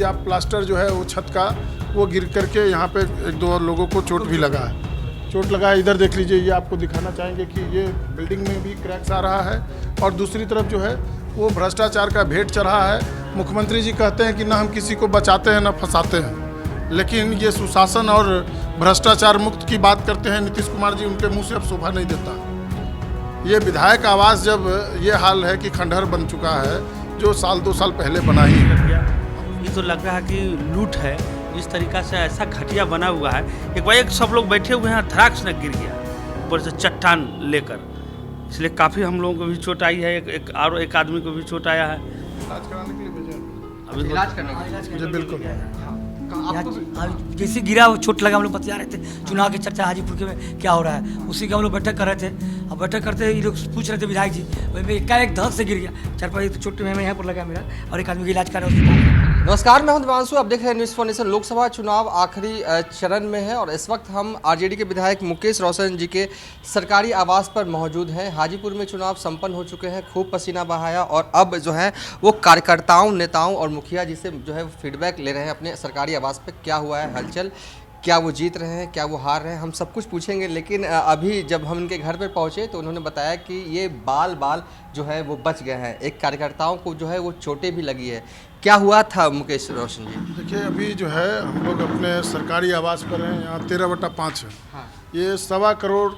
आप प्लास्टर जो है वो छत का वो गिर करके यहाँ पे एक दो और लोगों को चोट भी लगा है। चोट लगा है, इधर देख लीजिए, ये आपको दिखाना चाहेंगे कि ये बिल्डिंग में भी क्रैक्स आ रहा है और दूसरी तरफ जो है वो भ्रष्टाचार का भेंट चढ़ा है। मुख्यमंत्री जी कहते हैं कि ना हम किसी को बचाते हैं ना फंसाते हैं, लेकिन ये सुशासन और भ्रष्टाचार मुक्त की बात करते हैं नीतीश कुमार जी, उनके मुँह से अब शोभा नहीं देता। ये विधायक आवास जब ये हाल है कि खंडहर बन चुका है जो साल 2 साल पहले बना ही है। ये तो लग रहा है कि लूट है। जिस तरीका से ऐसा घटिया बना हुआ है, एक बार एक सब लोग बैठे हुए हैं, धड़ाक से गिर गया ऊपर से चट्टान लेकर, इसलिए काफ़ी हम लोगों को भी चोट आई है। एक आदमी को भी चोट आया है। इलाज कराने के लिए भेजा अभी इलाज करने मुझे बिल्कुल जैसे गिरा वो चोट लगा, हम लोग बता रहे थे चुनाव की चर्चा हाजीपुर के में क्या हो रहा है, उसी का हम लोग बैठक कर रहे थे। अब बैठक करते ये लोग पूछ रहे थे विधायक जी, वही में एकाएक धड़ से गिर गया, 4-5 तो चोट में यहाँ पर लगा मेरा, और एक आदमी का इलाज कर रहे हैं। नमस्कार, मैं हूं दिवांशु, आप देख रहे हैं न्यूज़ फॉर नेशन। लोकसभा चुनाव आखिरी चरण में है और इस वक्त हम आरजेडी के विधायक मुकेश रोशन जी के सरकारी आवास पर मौजूद हैं। हाजीपुर में चुनाव संपन्न हो चुके हैं, खूब पसीना बहाया और अब जो है वो कार्यकर्ताओं, नेताओं और मुखिया जी से जो है फीडबैक ले रहे हैं अपने सरकारी आवास पर। क्या हुआ है हलचल, क्या वो जीत रहे हैं, क्या वो हार रहे हैं, हम सब कुछ पूछेंगे। लेकिन अभी जब हम उनके घर पर पहुंचे तो उन्होंने बताया कि ये बाल जो है वो बच गए हैं, एक कार्यकर्ताओं को जो है वो चोटें भी लगी है। क्या हुआ था मुकेश रोशन जी? देखिए, अभी जो है हम लोग अपने सरकारी आवास पर हैं, यहाँ 13/5 है। हाँ। ये 1.25 करोड़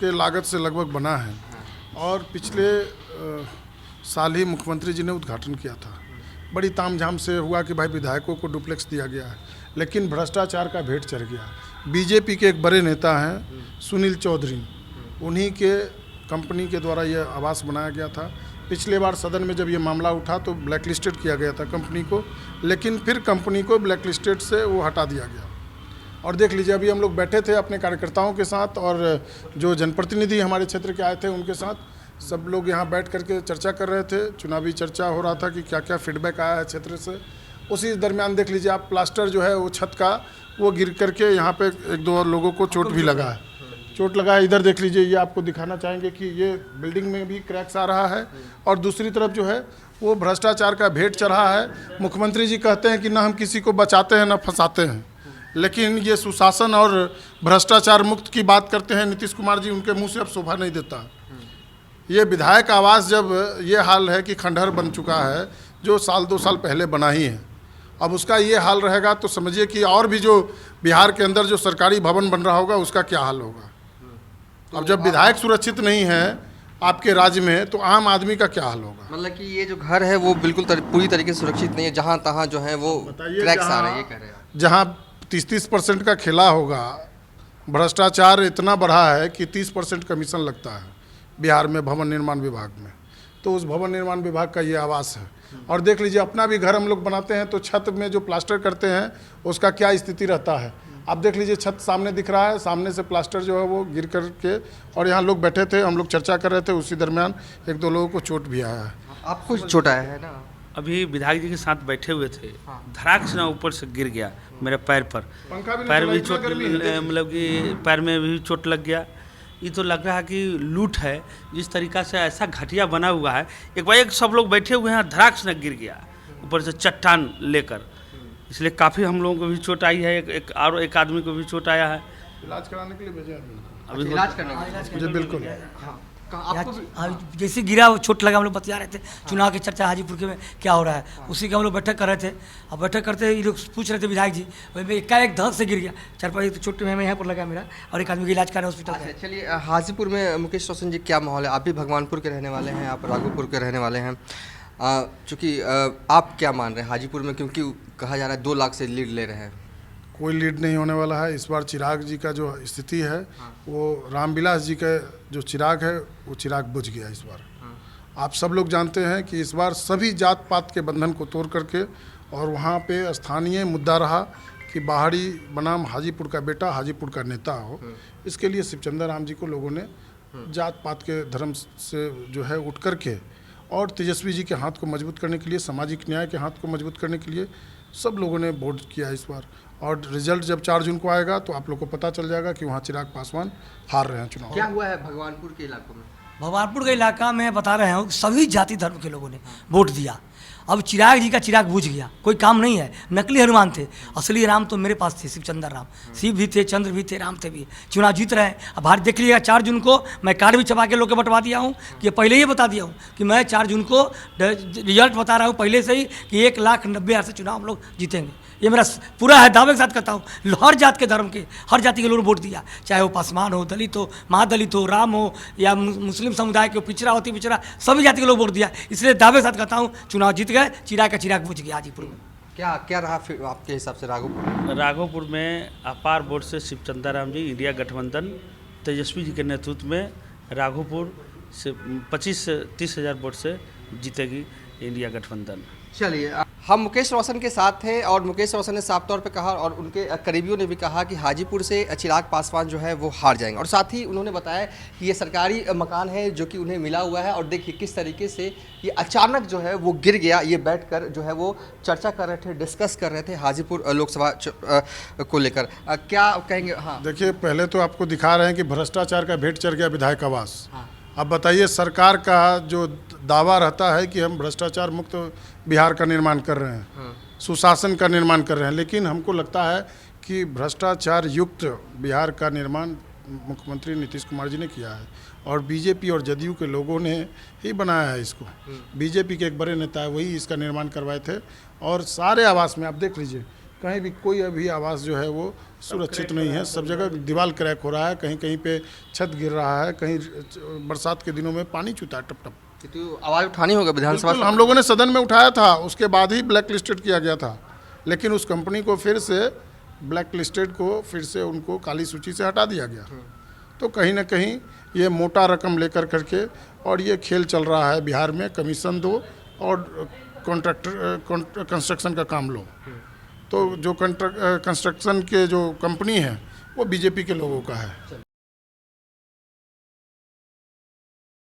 के लागत से लगभग बना है और पिछले साल ही मुख्यमंत्री जी ने उद्घाटन किया था। बड़ी तामझाम से हुआ कि भाई विधायकों को डुप्लेक्स दिया गया है, लेकिन भ्रष्टाचार का भेंट चढ़ गया। बीजेपी के एक बड़े नेता हैं सुनील चौधरी, उन्हीं के कंपनी के द्वारा यह आवास बनाया गया था। पिछले बार सदन में जब ये मामला उठा तो ब्लैकलिस्टेड किया गया था कंपनी को, लेकिन फिर कंपनी को ब्लैकलिस्टेड से वो हटा दिया गया। और देख लीजिए, अभी हम लोग बैठे थे अपने कार्यकर्ताओं के साथ और जो जनप्रतिनिधि हमारे क्षेत्र के आए थे उनके साथ, सब लोग यहाँ बैठ करके चर्चा कर रहे थे। चुनावी चर्चा हो रहा था कि क्या क्या फीडबैक आया है क्षेत्र से। उसी दरमियान देख लीजिए आप, प्लास्टर जो है वो छत का वो गिर करके यहाँ पे एक दो और लोगों को चोट भी लगा है। चोट लगा है, इधर देख लीजिए, ये आपको दिखाना चाहेंगे कि ये बिल्डिंग में भी क्रैक्स आ रहा है और दूसरी तरफ जो है वो भ्रष्टाचार का भेंट चढ़ा है। मुख्यमंत्री जी कहते हैं कि ना हम किसी को बचाते हैं ना फंसाते हैं, लेकिन ये सुशासन और भ्रष्टाचार मुक्त की बात करते हैं नीतीश कुमार जी, उनके मुँह से अब शोभा नहीं देता। ये विधायक आवास जब ये हाल है कि खंडहर बन चुका है जो साल 2 साल पहले बना ही है, अब उसका ये हाल रहेगा तो समझिए कि और भी जो बिहार के अंदर जो सरकारी भवन बन रहा होगा उसका क्या हाल होगा। अब जब विधायक सुरक्षित नहीं है आपके राज्य में तो आम आदमी का क्या हाल होगा। मतलब कि ये जो घर है वो बिल्कुल पूरी तरीके से सुरक्षित नहीं है, जहाँ तहाँ जो है वो क्रैक्स आ रहे हैं, ये कह रहे हैं। जहाँ 30% का खेला होगा, भ्रष्टाचार इतना बढ़ा है कि 30% कमीशन लगता है बिहार में भवन निर्माण विभाग में, तो उस भवन निर्माण विभाग का ये आवास है। और देख लीजिए, अपना भी घर हम लोग बनाते हैं तो छत में जो प्लास्टर करते हैं उसका क्या स्थिति रहता है। आप देख लीजिए, छत सामने दिख रहा है, सामने से प्लास्टर जो है वो गिर करके, और यहाँ लोग बैठे थे, हम लोग चर्चा कर रहे थे, उसी दरमियान एक दो लोगों को चोट भी आया है। आपको चोट आया है ना? अभी विधायक जी के साथ बैठे हुए थे, धड़ाक से ना ऊपर से गिर गया मेरे पैर पर, पैर भी चोट, मतलब कि पैर में भी चोट लग गया। ये तो लग रहा है कि लूट है। जिस तरीका से ऐसा घटिया बना हुआ है, एक बार एक सब लोग बैठे हुए हैं, धड़ाक से गिर गया ऊपर से चट्टान लेकर, इसलिए काफ़ी हम लोगों को भी चोट आई है। एक आदमी को भी चोट आया है। इलाज कराने के लिए भेजा अभी इलाज करने मुझे बिल्कुल जैसे गिरा वो चोट लगा, हम लोग बता रहे थे चुनाव की चर्चा हाजीपुर के में क्या हो रहा है, उसी का हम लोग बैठक कर रहे थे। अब बैठक करते ये लोग पूछ रहे थे विधायक जी, वही में एकाएक धड़ से गिर गया, 4-5 तो चोट में यहाँ पर लगा मेरा, और एक आदमी का इलाज कर रहे हैं हॉस्पिटल। चलिए, हाजीपुर में मुकेश रोशन जी क्या माहौल है? आप भी भगवानपुर के रहने वाले हैं, आप राघोपुर के रहने वाले हैं, चूँकि आप क्या मान रहे हैं हाजीपुर में, क्योंकि कहा जा रहा है 2 लाख से लीड ले रहे हैं? कोई लीड नहीं होने वाला है। इस बार चिराग जी का जो स्थिति है वो रामविलास जी का जो चिराग है वो चिराग बुझ गया इस बार। आप सब लोग जानते हैं कि इस बार सभी जात पात के बंधन को तोड़ करके, और वहाँ पे स्थानीय मुद्दा रहा कि बाहरी बनाम हाजीपुर का बेटा हाजीपुर का नेता हो। इसके लिए शिवचंद्र राम जी को लोगों ने जात पात के धर्म से जो है उठ करके, और तेजस्वी जी के हाथ को मजबूत करने के लिए, सामाजिक न्याय के हाथ को मजबूत करने के लिए सब लोगों ने वोट किया इस बार। और रिजल्ट जब 4 जून को आएगा तो आप लोग को पता चल जाएगा कि वहाँ चिराग पासवान हार रहे हैं चुनाव। क्या हुआ है भगवानपुर के इलाकों में? भगवानपुर के इलाका में बता रहे हैं सभी जाति धर्म के लोगों ने वोट दिया, अब चिराग जी का चिराग बुझ गया, कोई काम नहीं है, नकली हनुमान थे, असली राम तो मेरे पास थे, शिव चंद्र राम, शिव भी थे, चंद्र भी थे, राम थे भी। चुनाव जीत रहे हैं। अब भारत देख लीजिएगा 4 जून को मैं कार्ड भी छपा के लोग को बंटवा दिया हूँ कि पहले ही बता दिया हूँ कि मैं 4 जून को रिजल्ट बता रहा हूँ पहले से ही कि 1,90,000 से चुनाव हम लोग जीतेंगे। ये मेरा पूरा है, दावे के साथ करता हूँ। हर जात के धर्म के, हर जाति के लोगों ने वोट दिया, चाहे वो पासवान हो, दलित हो, महादलित हो, राम हो या मुस्लिम समुदाय के पिछड़ा होती पिछड़ा, सभी जाति के लोग वोट दिया। इसलिए दावे के साथ कहता हूँ चुनाव जीत गए, चिराग का चिराग बुझ गया हाजीपुर में। क्या क्या रहा फिर आपके हिसाब से राघोपुर? राघोपुर में अपार वोट से शिव चंद्र राम जी, इंडिया गठबंधन तेजस्वी जी के नेतृत्व में राघोपुर से 25 से 30 हज़ार वोट से जीतेगी इंडिया गठबंधन। चलिए, हम मुकेश रोशन के साथ हैं और मुकेश रोशन ने साफ तौर पे कहा और उनके करीबियों ने भी कहा कि हाजीपुर से चिराग पासवान जो है वो हार जाएंगे, और साथ ही उन्होंने बताया कि ये सरकारी मकान है जो कि उन्हें मिला हुआ है, और देखिए किस तरीके से ये अचानक जो है वो गिर गया। ये बैठकर जो है वो चर्चा कर रहे थे, डिस्कस कर रहे थे हाजीपुर लोकसभा को लेकर। क्या कहेंगे? हाँ, देखिए, पहले तो आपको दिखा रहे हैं कि भ्रष्टाचार का भेंट चढ़ गया विधायक आवास। अब बताइए, सरकार का जो दावा रहता है कि हम भ्रष्टाचार मुक्त बिहार का निर्माण कर रहे हैं, सुशासन का निर्माण कर रहे हैं, लेकिन हमको लगता है कि भ्रष्टाचार युक्त बिहार का निर्माण मुख्यमंत्री नीतीश कुमार जी ने किया है, और बीजेपी और जदयू के लोगों ने ही बनाया है इसको। बीजेपी के एक बड़े नेता है, वही इसका निर्माण करवाए थे, और सारे आवास में आप देख लीजिए, कहीं भी कोई अभी आवास जो है वो सुरक्षित नहीं है। सब जगह दीवार क्रैक हो रहा है, कहीं कहीं पे छत गिर रहा है, कहीं बरसात के दिनों में पानी चूता है टप टप। तो आवाज़ उठानी होगा विधानसभा से। हम लोगों ने सदन में उठाया था, उसके बाद ही ब्लैक लिस्टेड किया गया था, लेकिन उस कंपनी को फिर से ब्लैक लिस्टेड को फिर से उनको काली सूची से हटा दिया गया। तो कहीं ना कहीं ये मोटा रकम लेकर करके और ये खेल चल रहा है बिहार में, कमीशन दो और कॉन्ट्रैक्टर कंस्ट्रक्शन का काम लो। तो जो कंस्ट्रक्शन के जो कंपनी है वो बीजेपी के लोगों का है।